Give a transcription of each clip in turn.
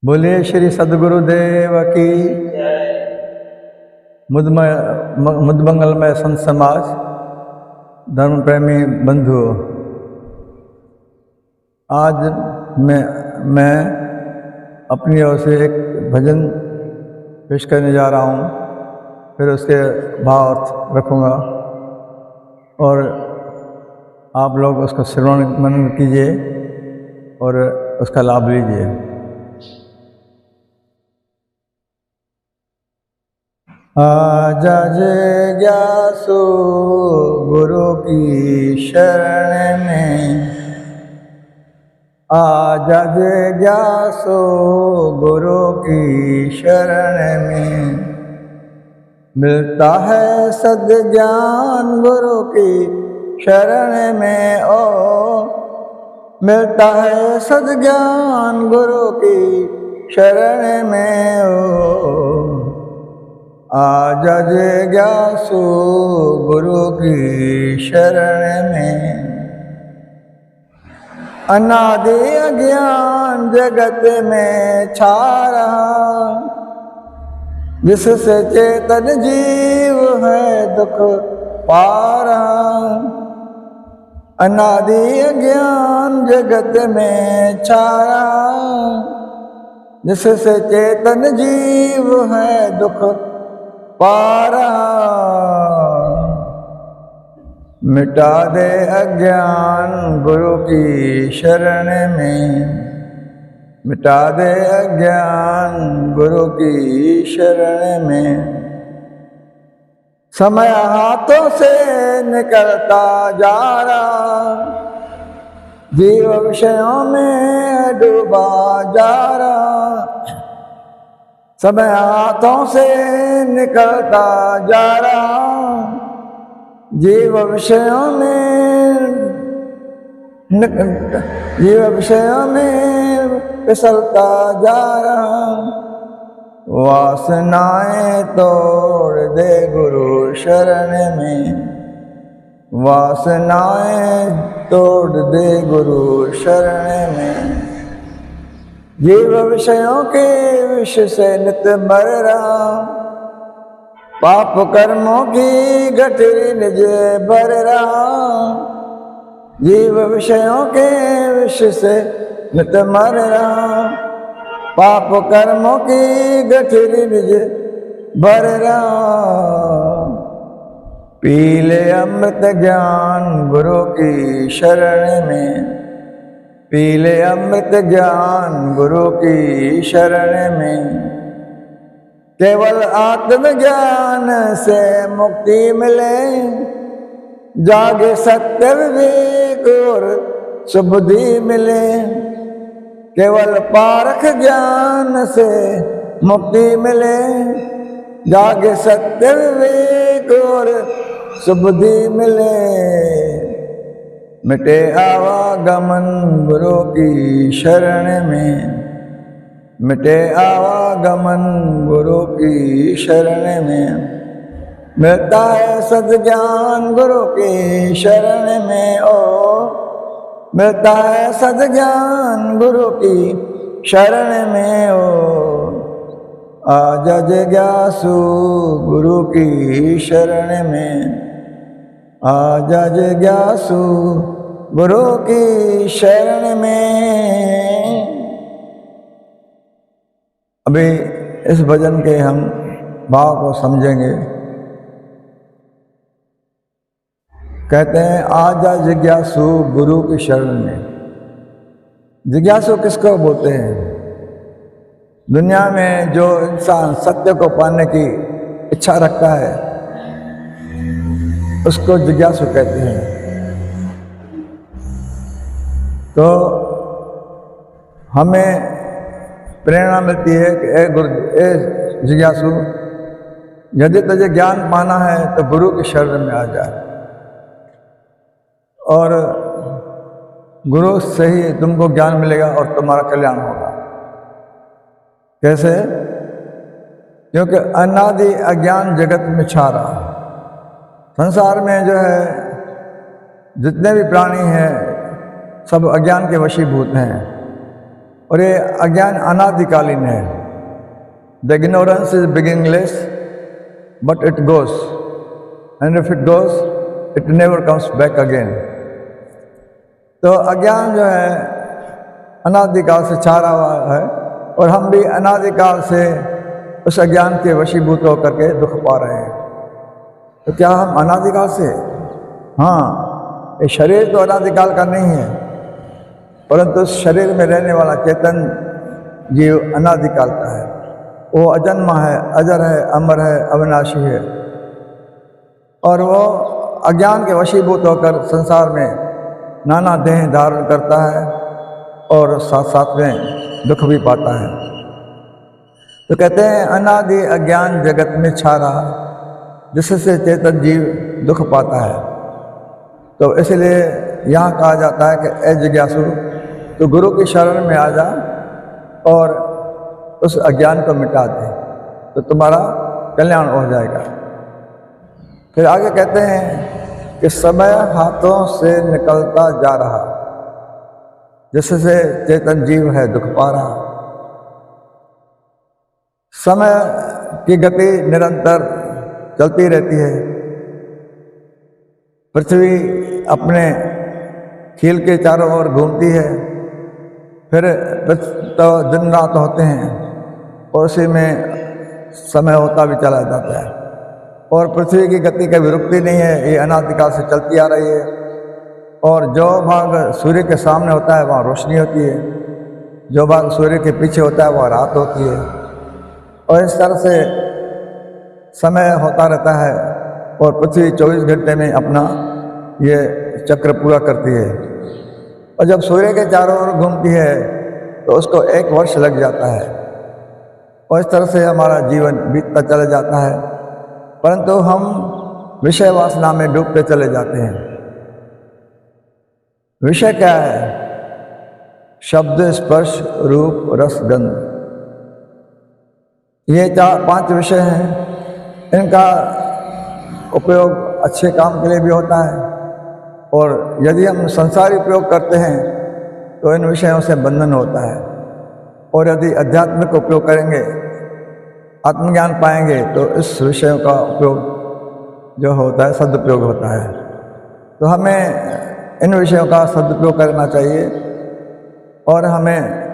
बोलिए श्री सद्गुरुदेव की। मुदमंगलमय संत समाज, धर्म प्रेमी बंधुओं, आज मैं अपनी ओर से एक भजन पेश करने जा रहा हूँ। फिर उसके भावार्थ रखूँगा और आप लोग उसका श्रवण मनन कीजिए और उसका लाभ लीजिए। आजा जिज्ञासु गुरु की शरण में, आजा जिज्ञासु गुरु की शरण में, मिलता है सद्ज्ञान गुरु की शरण में। ओ मिलता है सद्ज्ञान गुरु की शरण में। ओ आजा जिज्ञासु गुरु की शरण में। अनादि अज्ञान जगत में छा रहा, जिससे चेतन जीव है दुख पा रहा। अनादि अज्ञान जगत में छा रहा, जिससे चेतन जीव है दुख पारा। मिटा दे अज्ञान गुरु की शरण में, मिटा दे अज्ञान गुरु की शरण में। समय हाथों से निकलता जा रहा, जीव विषयों में डूबा जा रहा। समय हाथों से निकलता जा रहा, जीव विषयों में फिसलता जा रहा। वासनाएं तोड़ दे गुरु शरण में, वासनाएं तोड़ दे गुरु शरण में। जीव विषयों के विष से नित मर रहा, पाप कर्मों की गठरी निज भर रहा। जीव विषयों के विष से नित मर रहा, पाप कर्मों की गठरी निज भर रहा। पी ले अमृत ज्ञान गुरु की शरण में, पी ले अमृत ज्ञान गुरु की शरण में। केवल आत्मज्ञान से मुक्ति मिले, जागे सत्य विवेक और सुबुद्धि मिले। केवल पारख ज्ञान से मुक्ति मिले, जागे सत्य विवेक और सुबुद्धि मिले। मिटे आवागमन गुरु की शरण में, मिटे आवागमन गुरु की शरण में। मिलता है सद्ज्ञान गुरु की शरण में। ओ मिलता है सद्ज्ञान गुरु की शरण में। ओ आजा जिज्ञासु गुरु की शरण में, आजा जिज्ञासु गुरु की शरण में। अभी इस भजन के हम भाव को समझेंगे। कहते हैं आजा जिज्ञासु गुरु की शरण में। जिज्ञासु किसको बोलते हैं? दुनिया में जो इंसान सत्य को पाने की इच्छा रखता है उसको जिज्ञासु कहते हैं। तो हमें प्रेरणा मिलती है कि ए जिज्ञासु, यदि तुझे ज्ञान पाना है तो गुरु की शरण में आ जा, और गुरु से ही तुमको ज्ञान मिलेगा और तुम्हारा कल्याण होगा। कैसे? क्योंकि अनादि अज्ञान जगत में छा रहा। संसार में जो है जितने भी प्राणी हैं सब अज्ञान के वशीभूत हैं। और ये अज्ञान अनादिकालीन है। The ignorance is beginningless but it goes, and if it goes it never comes back again. तो अज्ञान जो है अनादिकाल से छा रहा है, और हम भी अनादिकाल से उस अज्ञान के वशीभूत होकर के दुख पा रहे हैं। तो क्या हम अनादिकाल से? हाँ, ये शरीर तो अनादिकाल का नहीं है, परंतु उस शरीर में रहने वाला चेतन जीव अनादिकाल का है। वो अजन्मा है, अजर है, अमर है, अविनाशी है, और वो अज्ञान के वशीभूत होकर संसार में नाना देह धारण करता है और साथ साथ में दुख भी पाता है। तो कहते हैं अनादि अज्ञान जगत में छा रहा, जिससे चेतन जीव दुख पाता है। तो इसलिए यहाँ कहा जाता है कि ए जिज्ञासु, तो गुरु की शरण में आ जा और उस अज्ञान को मिटा दे, तो तुम्हारा कल्याण हो जाएगा। फिर आगे कहते हैं कि समय हाथों से निकलता जा रहा, जिससे चेतन जीव है दुख पा रहा। समय की गति निरंतर चलती रहती है। पृथ्वी अपने कील के चारों ओर घूमती है, फिर तो दिन रात होते हैं, और उसी में समय होता भी चला जाता है। और पृथ्वी की गति कभी रुकती नहीं है, ये अनादिकाल से चलती आ रही है। और जो भाग सूर्य के सामने होता है वहाँ रोशनी होती है, जो भाग सूर्य के पीछे होता है वहाँ रात होती है, और इस तरह से समय होता रहता है। और पृथ्वी 24 घंटे में अपना ये चक्र पूरा करती है। और जब सूर्य के चारों ओर घूमती है तो उसको 1 वर्ष लग जाता है, और इस तरह से हमारा जीवन बीतता चला जाता है, परंतु हम विषय वासना में डूबते चले जाते हैं। विषय क्या है? शब्द, स्पर्श, रूप, रस, गंध, ये 5 विषय हैं। इनका उपयोग अच्छे काम के लिए भी होता है, और यदि हम संसारी उपयोग करते हैं तो इन विषयों से बंधन होता है। और यदि आध्यात्मिक उपयोग करेंगे, आत्मज्ञान पाएंगे, तो इस विषयों का उपयोग जो होता है सदुपयोग होता है। तो हमें इन विषयों का सदुपयोग करना चाहिए, और हमें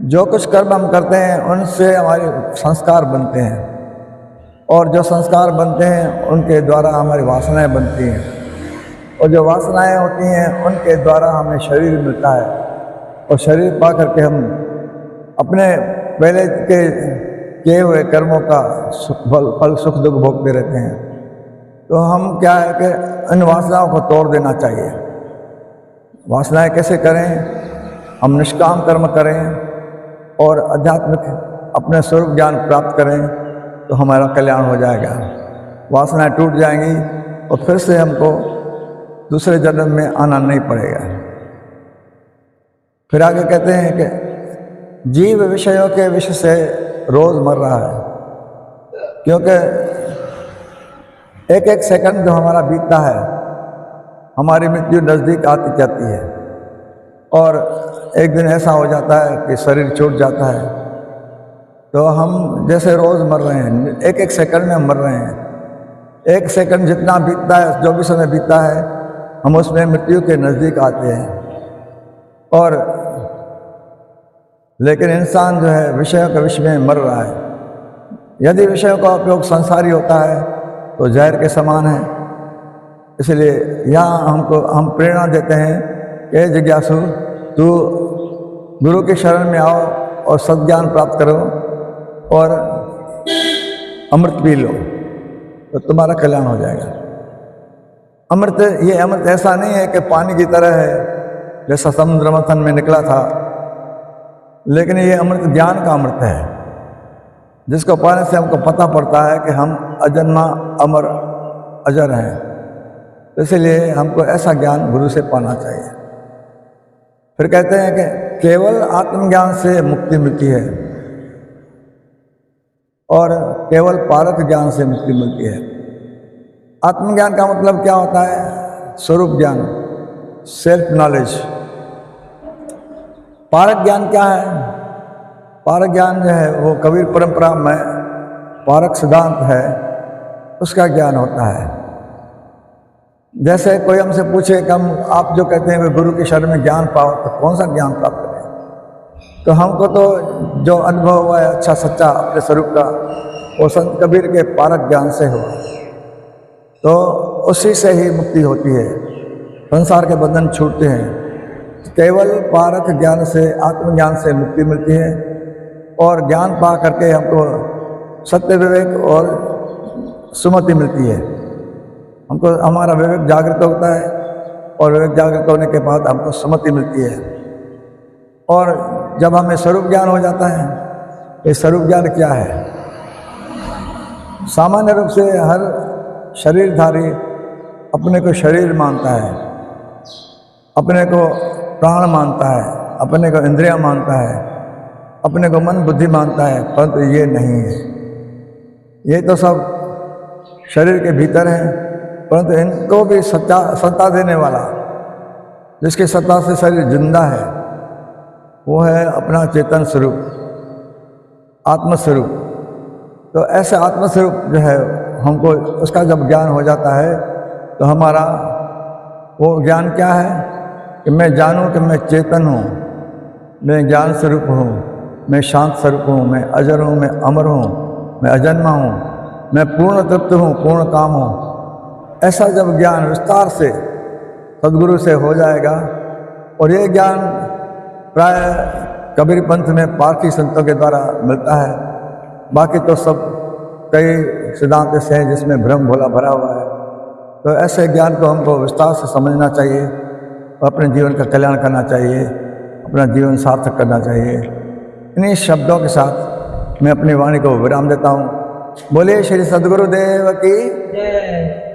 जो कुछ कर्म हम करते हैं उनसे हमारे संस्कार बनते हैं, और जो संस्कार बनते हैं उनके द्वारा हमारी वासनाएं बनती हैं, और जो वासनाएं होती हैं उनके द्वारा हमें शरीर मिलता है, और शरीर पा करके हम अपने पहले के किए हुए कर्मों का फल सुख दुख भोगते रहते हैं। तो हम क्या है कि इन वासनाओं को तोड़ देना चाहिए। वासनाएं कैसे करें? हम निष्काम कर्म करें और आध्यात्मिक अपने स्वरूप ज्ञान प्राप्त करें, तो हमारा कल्याण हो जाएगा। वासनाएं टूट जाएंगी और फिर से हमको दूसरे जन्म में आना नहीं पड़ेगा। फिर आगे कहते हैं कि जीव विषयों के विषय से रोज मर रहा है, क्योंकि एक एक सेकंड जो हमारा बीतता है, हमारी मृत्यु नज़दीक आती जाती है, और एक दिन ऐसा हो जाता है कि शरीर छूट जाता है। तो हम जैसे रोज़ मर रहे हैं, एक एक सेकंड में हम मर रहे हैं। एक सेकंड जितना बीतता है, जो भी समय बीतता है, हम उसमें मृत्यु के नज़दीक आते हैं। और लेकिन इंसान जो है विषयों के विषय में मर रहा है। यदि विषयों का उपयोग संसारी होता है तो जहर के समान है। इसलिए यहाँ हम प्रेरणा देते हैं कि जिज्ञासु, तू गुरु के शरण में आओ और सद्ज्ञान प्राप्त करो और अमृत पी लो, तो तुम्हारा कल्याण हो जाएगा। अमृत, ये अमृत ऐसा नहीं है कि पानी की तरह है जैसा समुद्र मंथन में निकला था, लेकिन ये अमृत ज्ञान का अमृत है, जिसको पाने से हमको पता पड़ता है कि हम अजन्मा अमर अजर हैं। इसलिए हमको ऐसा ज्ञान गुरु से पाना चाहिए। फिर कहते हैं कि केवल आत्मज्ञान से मुक्ति मिलती है और केवल पारक ज्ञान से मुक्ति मिलती है। आत्मज्ञान का मतलब क्या होता है? स्वरूप ज्ञान, सेल्फ नॉलेज। पारक ज्ञान क्या है? पारक ज्ञान जो है वो कबीर परंपरा में पारक सिद्धांत है, उसका ज्ञान होता है। जैसे कोई हमसे पूछे कि हम आप जो कहते हैं वे गुरु के शरण में ज्ञान पाओ, तो कौन सा ज्ञान प्राप्त करें? तो हमको तो जो अनुभव हुआ है अच्छा सच्चा अपने स्वरूप का, वो संत कबीर के पारक ज्ञान से हुआ, तो उसी से ही मुक्ति होती है, संसार के बंधन छूटते हैं। केवल पारक ज्ञान से, आत्मज्ञान से मुक्ति मिलती है और ज्ञान पा करके हमको सत्य विवेक और सुमति मिलती है। हमको हमारा विवेक जागृत होता है और विवेक जागृत होने के बाद हमको सुमति मिलती है। और जब हमें स्वरूप ज्ञान हो जाता है, ये स्वरूप ज्ञान क्या है? सामान्य रूप से हर शरीरधारी अपने को शरीर मानता है, अपने को प्राण मानता है, अपने को इंद्रियां मानता है, अपने को मन बुद्धि मानता है, परंतु ये नहीं है। ये तो सब शरीर के भीतर है, परंतु इनको भी सत्ता देने वाला, जिसकी सत्ता से शरीर जिंदा है, वो है अपना चेतन स्वरूप, आत्मस्वरूप। तो ऐसे आत्मस्वरूप जो है हमको, उसका जब ज्ञान हो जाता है तो हमारा वो ज्ञान क्या है कि मैं जानूं कि मैं चेतन हूँ, मैं ज्ञान स्वरूप हूँ, मैं शांत स्वरूप हूँ, मैं अजर हूँ, मैं अमर हूँ, मैं अजन्मा हूँ, मैं पूर्ण तत्व हूँ, पूर्ण काम हूँ। ऐसा जब ज्ञान विस्तार से सद्गुरु से हो जाएगा, और ये ज्ञान प्राय कबीर पंथ में पारखी संतों के द्वारा मिलता है, बाकी तो सब कई सिद्धांत ऐसे हैं जिसमें भ्रम भोला भरा हुआ है। तो ऐसे ज्ञान को हमको विस्तार से समझना चाहिए, अपने जीवन का कल्याण करना चाहिए, अपना जीवन सार्थक करना चाहिए। इन्हीं शब्दों के साथ मैं अपनी वाणी को विराम देता हूँ। बोलिए श्री सद्गुरुदेव की जय।